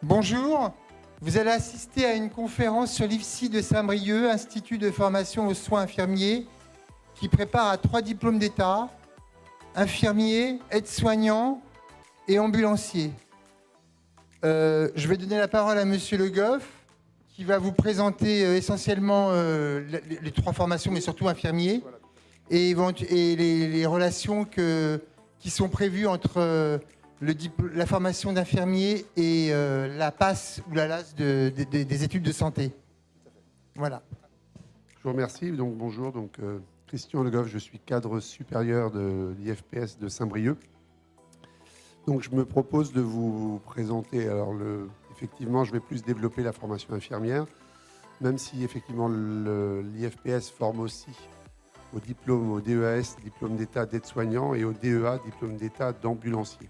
Bonjour, vous allez assister à une conférence sur l'IFSI de Saint-Brieuc, Institut de formation aux soins infirmiers, qui prépare à 3 diplômes d'État, infirmier, aide-soignant et ambulancier. Je vais donner la parole à Monsieur Le Goff, qui va vous présenter essentiellement les 3 formations, mais surtout infirmier, et les relations qui sont prévues entre la formation d'infirmier et la PASS ou la LAS des études de santé. Voilà. Je vous remercie. Donc, bonjour, Christian Le Goff, je suis cadre supérieur de l'IFPS de Saint-Brieuc. Donc, je me propose de vous présenter. Alors, effectivement, je vais plus développer la formation infirmière, même si effectivement l'IFPS forme aussi au diplôme, au DEAS, diplôme d'État d'aide-soignant, et au DEA, diplôme d'État d'ambulancier.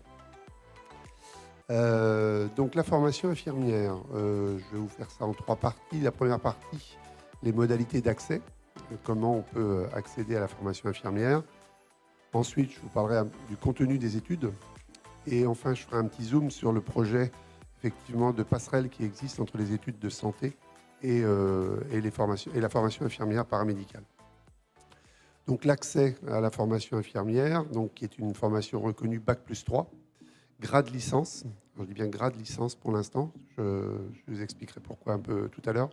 Donc, la formation infirmière, je vais vous faire ça en 3 parties. La première partie, les modalités d'accès, comment on peut accéder à la formation infirmière. Ensuite, je vous parlerai du contenu des études. Et enfin, je ferai un petit zoom sur le projet effectivement de passerelle qui existe entre les études de santé et la formation infirmière paramédicale. Donc l'accès à la formation infirmière, qui est une formation reconnue Bac+3, grade licence. Je dis bien grade licence pour l'instant. Je vous expliquerai pourquoi un peu tout à l'heure.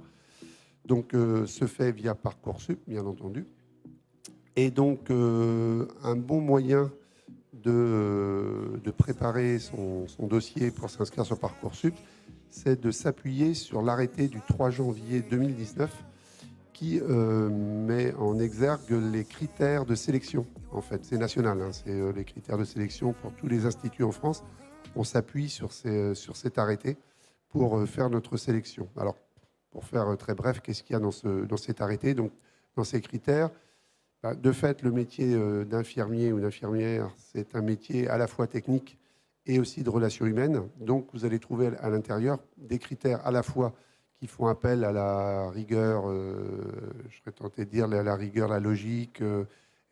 Donc se fait via Parcoursup, bien entendu. Et donc un bon moyen de préparer son dossier pour s'inscrire sur Parcoursup, c'est de s'appuyer sur l'arrêté du 3 janvier 2019 qui met en exergue les critères de sélection. En fait, c'est national, hein, c'est les critères de sélection pour tous les instituts en France. On s'appuie sur cet arrêté pour faire notre sélection. Alors, pour faire très bref, qu'est-ce qu'il y a dans cet arrêté? Donc, dans ces critères, de fait, le métier d'infirmier ou d'infirmière, c'est un métier à la fois technique et aussi de relations humaines. Donc, vous allez trouver à l'intérieur des critères à la fois qui font appel à la rigueur, je serais tenté de dire à la rigueur, la logique,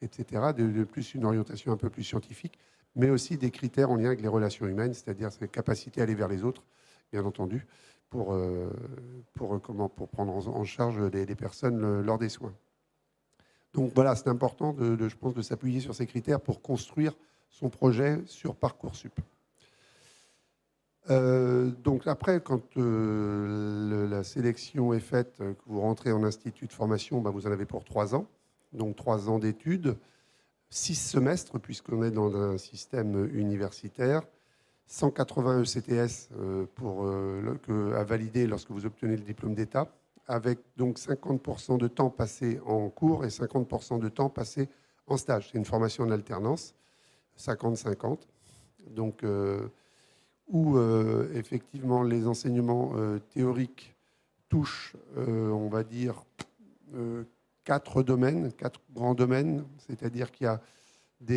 etc., de plus une orientation un peu plus scientifique, mais aussi des critères en lien avec les relations humaines, c'est-à-dire cette capacité à aller vers les autres, bien entendu, pour prendre en charge les personnes lors des soins. Donc voilà, c'est important, je pense, de s'appuyer sur ces critères pour construire son projet sur Parcoursup. Donc après, quand la sélection est faite, que vous rentrez en institut de formation, vous en avez pour 3 ans. Donc 3 ans d'études, 6 semestres, puisqu'on est dans un système universitaire, 180 ECTS à valider lorsque vous obtenez le diplôme d'État, avec donc 50% de temps passé en cours et 50% de temps passé en stage. C'est une formation en alternance, 50-50. Donc, où effectivement les enseignements théoriques touchent, on va dire, 4 domaines, 4 grands domaines, c'est-à-dire qu'il y a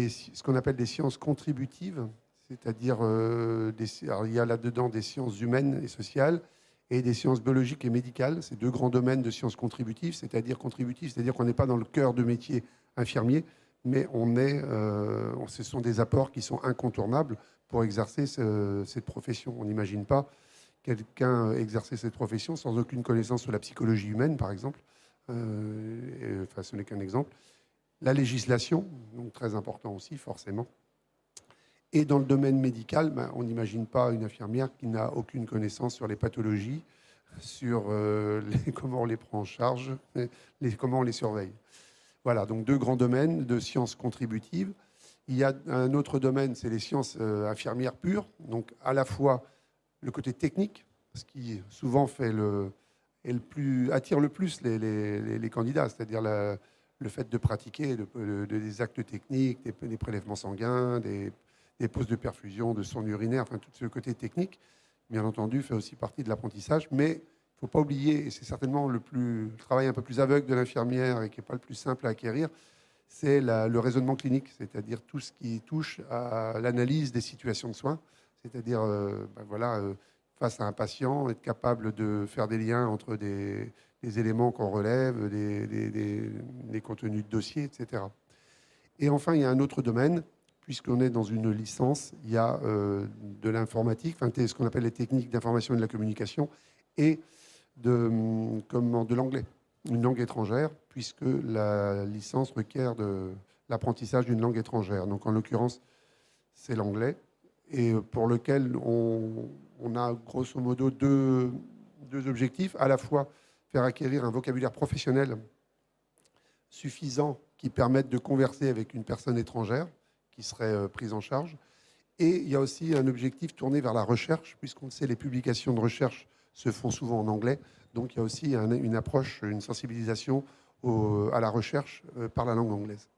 ce qu'on appelle des sciences contributives, c'est-à-dire il y a là-dedans des sciences humaines et sociales et des sciences biologiques et médicales. C'est 2 grands domaines de sciences contributives, c'est-à-dire qu'on n'est pas dans le cœur de métier infirmier, mais ce sont des apports qui sont incontournables pour exercer cette profession. On n'imagine pas quelqu'un exercer cette profession sans aucune connaissance sur la psychologie humaine, par exemple. Ce n'est qu'un exemple. La législation, donc très important aussi, forcément. Et dans le domaine médical, on n'imagine pas une infirmière qui n'a aucune connaissance sur les pathologies, sur comment on les prend en charge, comment on les surveille. Voilà, donc 2 grands domaines de sciences contributives. Il y a un autre domaine, c'est les sciences infirmières pures, donc à la fois le côté technique, ce qui souvent attire le plus les candidats, c'est-à-dire le fait de pratiquer des actes techniques, des prélèvements sanguins, des poses de perfusion, de sonde urinaire, enfin tout ce côté technique, bien entendu, fait aussi partie de l'apprentissage. Mais il ne faut pas oublier, et c'est certainement le travail un peu plus aveugle de l'infirmière et qui n'est pas le plus simple à acquérir, c'est le raisonnement clinique, c'est-à-dire tout ce qui touche à l'analyse des situations de soins, c'est-à-dire face à un patient, être capable de faire des liens entre des éléments qu'on relève, des contenus de dossier, etc. Et enfin, il y a un autre domaine, puisqu'on est dans une licence, il y a de l'informatique, enfin, ce qu'on appelle les techniques d'information et de la communication, et de l'anglais, une langue étrangère, puisque la licence requiert de l'apprentissage d'une langue étrangère. Donc en l'occurrence, c'est l'anglais, et pour lequel on a grosso modo deux objectifs, à la fois faire acquérir un vocabulaire professionnel suffisant qui permette de converser avec une personne étrangère qui serait prise en charge. Et il y a aussi un objectif tourné vers la recherche, puisqu'on le sait, les publications de recherche se font souvent en anglais. Donc il y a aussi une approche, une sensibilisation à la recherche par la langue anglaise.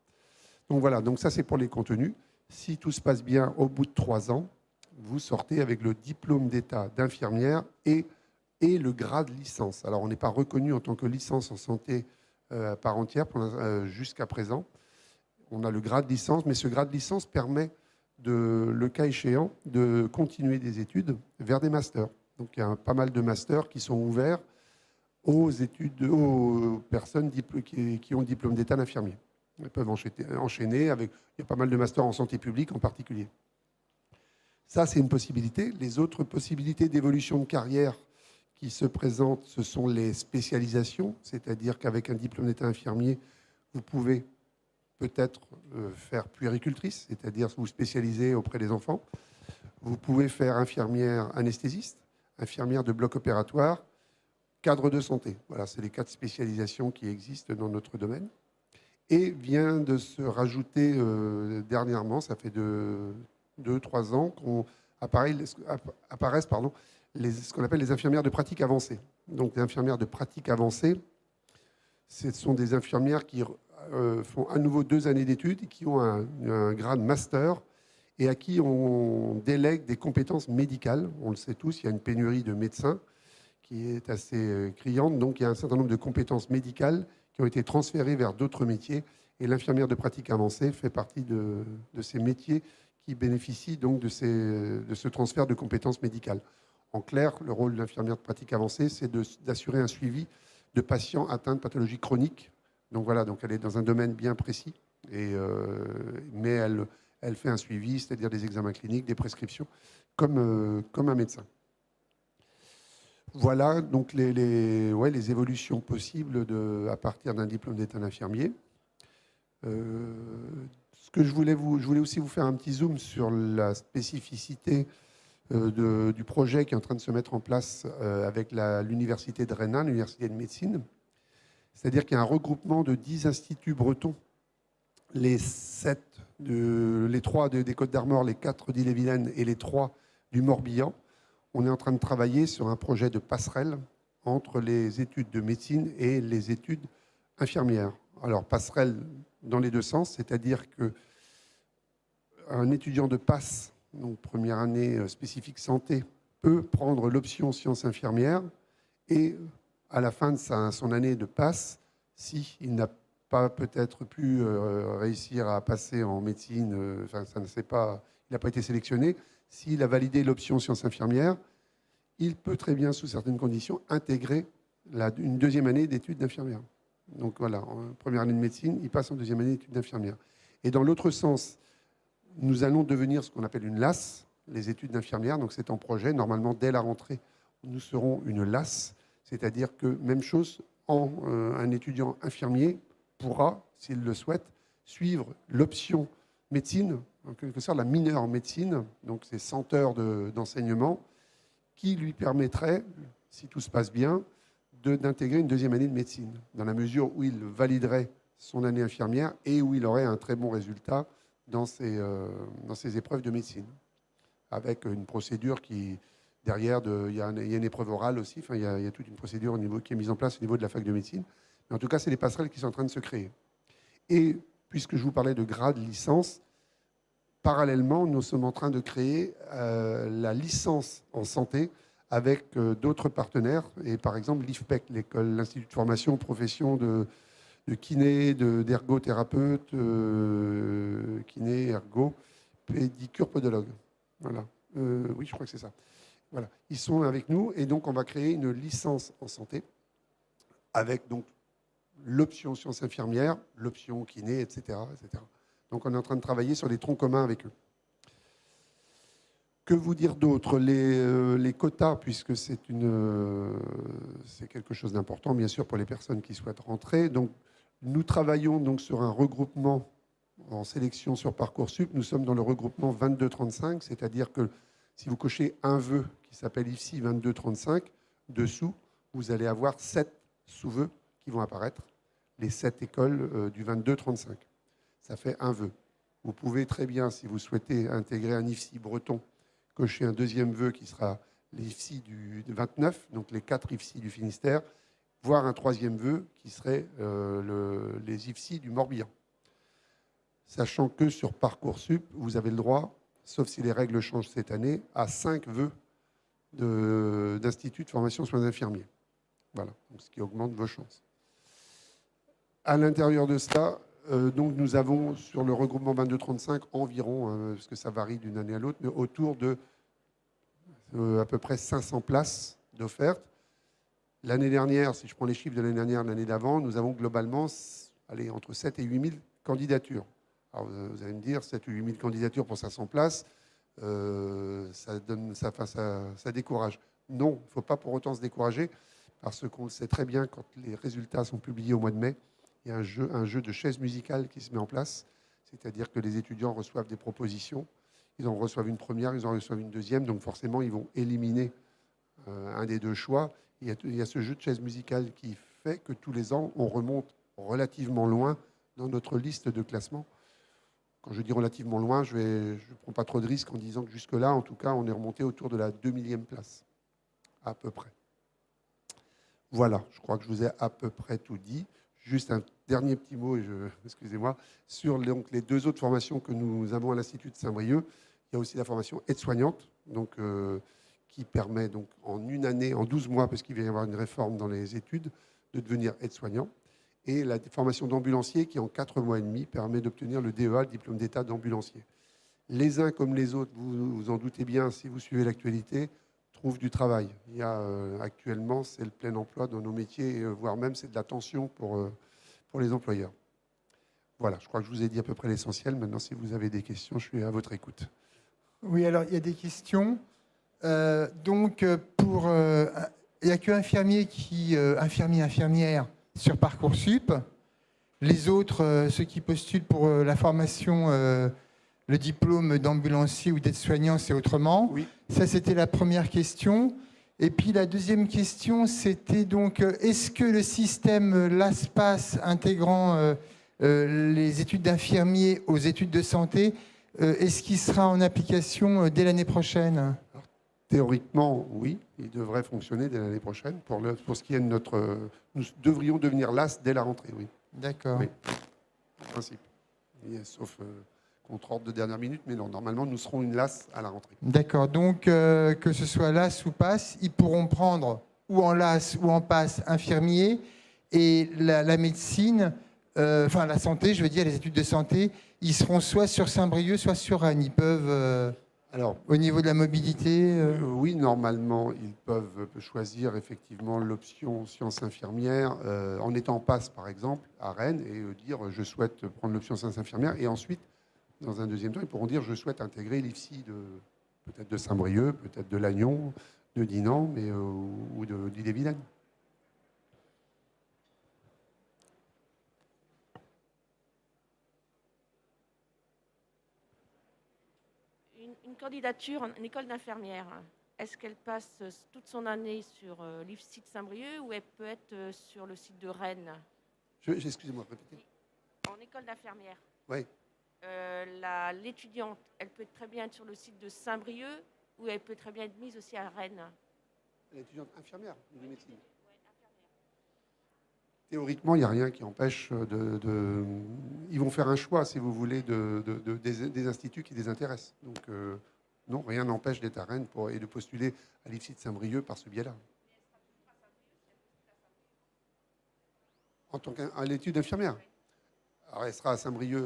Donc voilà, donc ça c'est pour les contenus. Si tout se passe bien, au bout de 3 ans, vous sortez avec le diplôme d'état d'infirmière et le grade licence. Alors on n'est pas reconnu en tant que licence en santé à part entière jusqu'à présent. On a le grade licence, mais ce grade licence permet, le cas échéant, de continuer des études vers des masters. Donc il y a pas mal de masters qui sont ouverts aux personnes qui ont le diplôme d'état d'infirmier. Elles peuvent enchaîner avec... Il y a pas mal de masters en santé publique en particulier. Ça, c'est une possibilité. Les autres possibilités d'évolution de carrière qui se présentent, ce sont les spécialisations, c'est-à-dire qu'avec un diplôme d'état infirmier, vous pouvez peut-être faire puéricultrice, c'est-à-dire vous spécialiser auprès des enfants. Vous pouvez faire infirmière anesthésiste, infirmière de bloc opératoire, cadre de santé. Voilà, c'est les 4 spécialisations qui existent dans notre domaine. Et vient de se rajouter dernièrement, ça fait 2-3 ans, apparaissent ce qu'on appelle les infirmières de pratique avancée. Donc les infirmières de pratique avancée, ce sont des infirmières qui font à nouveau 2 années d'études et qui ont un grade master et à qui on délègue des compétences médicales. On le sait tous, il y a une pénurie de médecins qui est assez criante. Donc il y a un certain nombre de compétences médicales qui ont été transférées vers d'autres métiers. Et l'infirmière de pratique avancée fait partie de ces métiers qui bénéficient donc de ce transfert de compétences médicales. En clair, le rôle de l'infirmière de pratique avancée, c'est d'assurer un suivi de patients atteints de pathologies chroniques. Donc voilà, donc elle est dans un domaine bien précis, mais elle fait un suivi, c'est-à-dire des examens cliniques, des prescriptions, comme un médecin. Voilà donc les évolutions possibles à partir d'un diplôme d'état d'infirmier. Ce que je voulais aussi vous faire un petit zoom sur la spécificité du projet qui est en train de se mettre en place avec l'université de Rennes, l'université de médecine. C'est-à-dire qu'il y a un regroupement de 10 instituts bretons, les 3 des Côtes-d'Armor, les 4 d'Ille-et-Vilaine et les 3 du Morbihan. On est en train de travailler sur un projet de passerelle entre les études de médecine et les études infirmières. Alors, passerelle dans les 2 sens, c'est-à-dire qu'un étudiant de PASS, donc première année spécifique santé, peut prendre l'option sciences infirmières et à la fin de son année de PASS, s'il n'a pas peut-être pu réussir à passer en médecine, il n'a pas été sélectionné, s'il a validé l'option sciences infirmières, il peut très bien, sous certaines conditions, intégrer une 2e année d'études d'infirmière. Donc voilà, en première année de médecine, il passe en 2e année d'études d'infirmière. Et dans l'autre sens, nous allons devenir ce qu'on appelle une LAS, les études d'infirmière. Donc c'est en projet. Normalement, dès la rentrée, nous serons une LAS, c'est-à-dire que, même chose, un étudiant infirmier pourra, s'il le souhaite, suivre l'option médecine, en quelque sorte la mineure en médecine, donc c'est 100 heures d'enseignement, qui lui permettrait, si tout se passe bien, d'intégrer une 2e année de médecine, dans la mesure où il validerait son année infirmière et où il aurait un très bon résultat dans ses épreuves de médecine, avec une procédure qui, derrière, il y a une épreuve orale aussi, enfin, il y a toute une procédure qui est mise en place au niveau de la fac de médecine. Mais en tout cas, c'est les passerelles qui sont en train de se créer. Et puisque je vous parlais de grade licence, parallèlement, nous sommes en train de créer la licence en santé avec d'autres partenaires, et par exemple l'IFPEC, l'Institut de formation profession de kiné, d'ergothérapeute, kiné, ergo, pédicure, podologue. Voilà. Oui, je crois que c'est ça. Voilà. Ils sont avec nous, et donc on va créer une licence en santé avec donc l'option sciences infirmières, l'option kiné, etc., etc. Donc on est en train de travailler sur des troncs communs avec eux. Que vous dire d'autre? Les quotas, puisque c'est quelque chose d'important, bien sûr, pour les personnes qui souhaitent rentrer. Donc, nous travaillons donc sur un regroupement en sélection sur Parcoursup. Nous sommes dans le regroupement 22-35, c'est-à-dire que si vous cochez un vœu qui s'appelle ici 22-35, dessous, vous allez avoir 7 sous-vœux qui vont apparaître, les 7 écoles du 22-35. Ça fait un vœu. Vous pouvez très bien, si vous souhaitez intégrer un IFSI breton, cocher un deuxième vœu qui sera l'IFSI du 29, donc les 4 IFSI du Finistère, voire un troisième vœu qui serait les IFSI du Morbihan. Sachant que sur Parcoursup, vous avez le droit, sauf si les règles changent cette année, à 5 vœux d'institut de formation soins infirmiers. Voilà, donc ce qui augmente vos chances. À l'intérieur de cela, donc nous avons sur le regroupement 22-35 environ, parce que ça varie d'une année à l'autre, mais autour de à peu près 500 places d'offertes. L'année dernière, si je prends les chiffres de l'année dernière, l'année d'avant, nous avons globalement entre 7 et 8 000 candidatures. Alors vous allez me dire, 7 ou 8 000 candidatures pour 500 places, ça décourage. Non, il ne faut pas pour autant se décourager, parce qu'on le sait très bien, quand les résultats sont publiés au mois de mai, il y a un jeu de chaises musicales qui se met en place, c'est-à-dire que les étudiants reçoivent des propositions, ils en reçoivent une première, ils en reçoivent une deuxième, donc forcément ils vont éliminer un des deux choix. Il y a ce jeu de chaises musicales qui fait que tous les ans, on remonte relativement loin dans notre liste de classement. Quand je dis relativement loin, je ne prends pas trop de risques en disant que jusque-là, en tout cas, on est remonté autour de la 2000e place, à peu près. Voilà, je crois que je vous ai à peu près tout dit. Juste un dernier petit mot, excusez-moi, sur les 2 autres formations que nous avons à l'Institut de Saint-Brieuc. Il y a aussi la formation aide-soignante, donc, qui permet donc, en une année, en 12 mois, parce qu'il va y avoir une réforme dans les études, de devenir aide-soignant. Et la formation d'ambulancier qui, en 4 mois et demi, permet d'obtenir le DEA, le diplôme d'état d'ambulancier. Les uns comme les autres, vous vous en doutez bien, si vous suivez l'actualité, trouvent du travail. Il y a actuellement, c'est le plein emploi dans nos métiers, voire même c'est de la tension pour les employeurs. Voilà, je crois que je vous ai dit à peu près l'essentiel. Maintenant, si vous avez des questions, je suis à votre écoute. Oui, alors il y a des questions. Il n'y a que infirmières sur Parcoursup. Les autres, ceux qui postulent pour la formation, le diplôme d'ambulancier ou d'aide-soignant, c'est autrement. Oui. Ça, c'était la première question. Et puis la deuxième question, c'était donc, est-ce que le système LASPAS intégrant les études d'infirmier aux études de santé, est-ce qu'il sera en application dès l'année prochaine ? Théoriquement, oui, il devrait fonctionner dès l'année prochaine. Pour ce qui est de notre... Nous devrions devenir LAS dès la rentrée, oui. D'accord. Oui, en principe. Sauf contre ordre de dernière minute, mais non, normalement, nous serons une LAS à la rentrée. D'accord, donc que ce soit LAS ou PASS, ils pourront prendre ou en LAS ou en PASS infirmier, et la médecine, enfin la santé, je veux dire, les études de santé, ils seront soit sur Saint-Brieuc, soit sur Rennes. Ils peuvent... Alors, au niveau de la mobilité oui, normalement, ils peuvent choisir effectivement l'option sciences infirmières en étant en passe, par exemple, à Rennes, et dire je souhaite prendre l'option sciences infirmières. Et ensuite, dans un deuxième temps, ils pourront dire je souhaite intégrer l'IFSI peut-être de Saint-Brieuc, peut-être de Lannion, de Dinan, ou d'Ille-et-Vilaine. Une candidature en école d'infirmière, est-ce qu'elle passe toute son année sur l'IFSI de Saint-Brieuc ou elle peut être sur le site de Rennes? Excusez-moi, répétez. En école d'infirmière. Oui. L'étudiante, elle peut très bien être sur le site de Saint-Brieuc ou elle peut très bien être mise aussi à Rennes. L'étudiante infirmière de médecine. Théoriquement, il n'y a rien qui empêche Ils vont faire un choix, si vous voulez, des instituts qui les intéressent. Donc, non, rien n'empêche d'être à Rennes et de postuler à l'IFSI de Saint-Brieuc par ce biais-là. En tant qu'à l'étude infirmière. Alors, elle sera à Saint-Brieuc,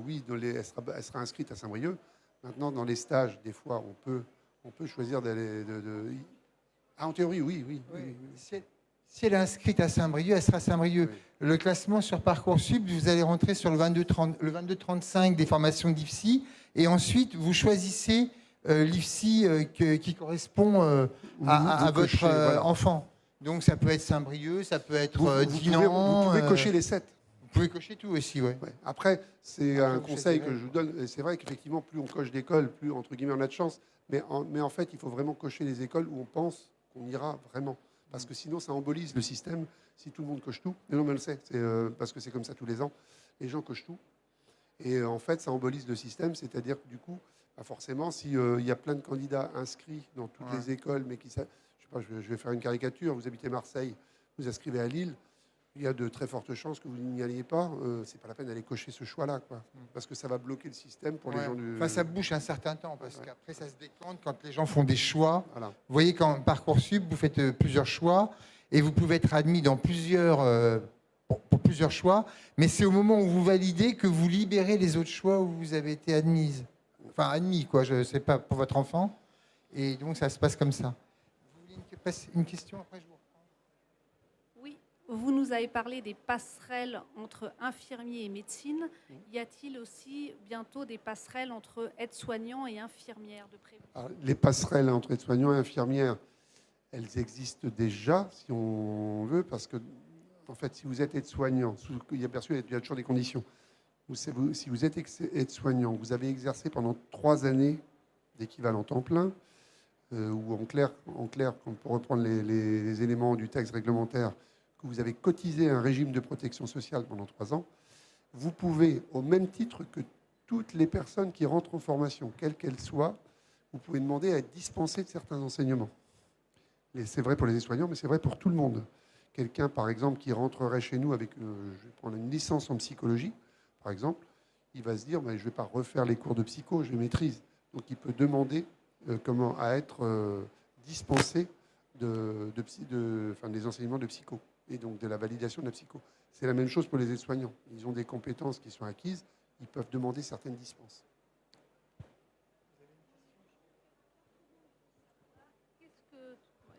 oui, elle sera inscrite à Saint-Brieuc. Maintenant, dans les stages, des fois, on peut choisir d'aller... Ah, en théorie, oui. Si elle est inscrite à Saint-Brieuc, elle sera à Saint-Brieuc. Oui. Le classement sur Parcoursup, vous allez rentrer sur le 22-35 des formations d'IFSI, et ensuite vous choisissez l'IFSI qui correspond à Vous votre cochez, voilà. enfant. Donc ça peut être Saint-Brieuc, ça peut être Vous Dinan. pouvez cocher les 7. Vous pouvez cocher tout aussi, oui. Ouais. Après, c'est Après, un vous conseil que choisirez. je vous donne. Et c'est vrai qu'effectivement, plus on coche d'écoles, plus, entre guillemets, on a de chance. Mais en fait, il faut vraiment cocher les écoles où on pense qu'on ira vraiment. Parce que sinon, ça embolise le système si tout le monde coche tout. Mais non, mais on le sait, parce que c'est comme ça tous les ans. Les gens cochent tout. Et en fait, ça embolise le système. C'est-à-dire que du coup, bah forcément, s'il y a plein de candidats inscrits dans toutes les écoles, mais qui... Je sais pas, je vais faire une caricature. Vous habitez Marseille, vous inscrivez à Lille. Il y a de très fortes chances que vous n'y alliez pas. C'est pas la peine d'aller cocher ce choix-là, quoi. Parce que ça va bloquer le système pour les gens du... Enfin, ça bouge un certain temps, parce qu'après, ça se décante quand les gens font des choix. Voilà. Vous voyez, quand Parcoursup, vous faites plusieurs choix, et vous pouvez être admis dans pour plusieurs choix, mais c'est au moment où vous validez que vous libérez les autres choix où vous avez été admise. Enfin, admis, quoi, je ne sais pas, pour votre enfant. Et donc, ça se passe comme ça. Vous voulez une question après, je vous reprends. Oui, vous nous avez parlé des passerelles entre infirmiers et médecine. Y a-t-il aussi bientôt des passerelles entre aides-soignants et infirmières de prévu? Alors, les passerelles entre aides-soignants et infirmières, elles existent déjà, si on veut, parce que, en fait, si vous êtes aide-soignant, il y a bien sûr, il y a toujours des conditions. Si vous êtes aide-soignant, vous avez exercé pendant 3 années d'équivalent temps plein, ou en clair, pour reprendre les éléments du texte réglementaire, que vous avez cotisé un régime de protection sociale pendant 3 ans, vous pouvez, au même titre que toutes les personnes qui rentrent en formation, quelles qu'elles soient, vous pouvez demander à être dispensé de certains enseignements. Et c'est vrai pour les aides-soignants, mais c'est vrai pour tout le monde. Quelqu'un, par exemple, qui rentrerait chez nous avec je vais prendre une licence en psychologie, par exemple, il va se dire je ne vais pas refaire les cours de psycho, je les maîtrise. Donc il peut demander à être dispensé des enseignements de psycho et donc de la validation de la psycho. C'est la même chose pour les aides-soignants. Ils ont des compétences qui sont acquises, ils peuvent demander certaines dispenses.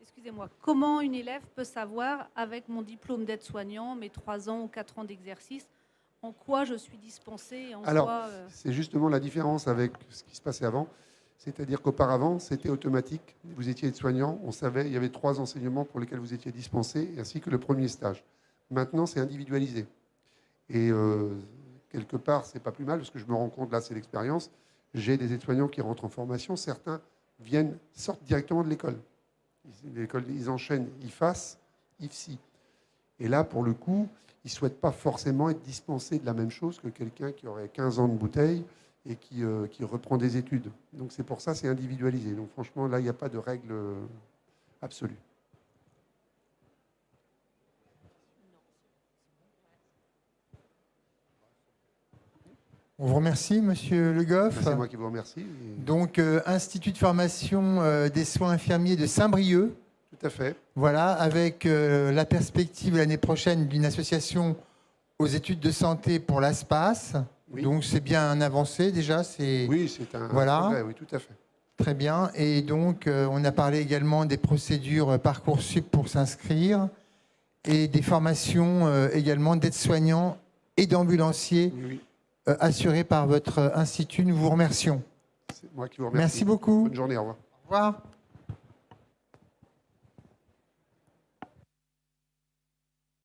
Excusez-moi, comment une élève peut savoir, avec mon diplôme d'aide-soignant, mes 3 ans ou 4 ans d'exercice, en quoi je suis dispensée? Alors, c'est justement la différence avec ce qui se passait avant. C'est-à-dire qu'auparavant, c'était automatique. Vous étiez aide-soignant, on savait, il y avait 3 enseignements pour lesquels vous étiez dispensé, ainsi que le premier stage. Maintenant, c'est individualisé. Et quelque part, c'est pas plus mal, parce que je me rends compte, là, c'est l'expérience. J'ai des aides-soignants qui rentrent en formation. Certains sortent directement de l'école. Ils enchaînent IFAS, IFSI. Et là, pour le coup, ils ne souhaitent pas forcément être dispensés de la même chose que quelqu'un qui aurait 15 ans de bouteille et qui reprend des études. Donc c'est pour ça, c'est individualisé. Donc franchement, là, il n'y a pas de règle absolue. On vous remercie, Monsieur Le Goff. C'est moi qui vous remercie. Donc, Institut de formation des soins infirmiers de Saint-Brieuc. Tout à fait. Voilà, avec la perspective l'année prochaine d'une association aux études de santé pour l'ASPAS. Oui. Donc, c'est bien un avancé déjà. Oui, c'est un progrès, oui, tout à fait. Très bien. Et donc, on a parlé également des procédures Parcoursup pour s'inscrire et des formations également d'aides-soignants et d'ambulanciers Oui. assurées par votre institut. Nous vous remercions. C'est moi qui vous remercie. Merci beaucoup. Bonne journée, au revoir. Au revoir.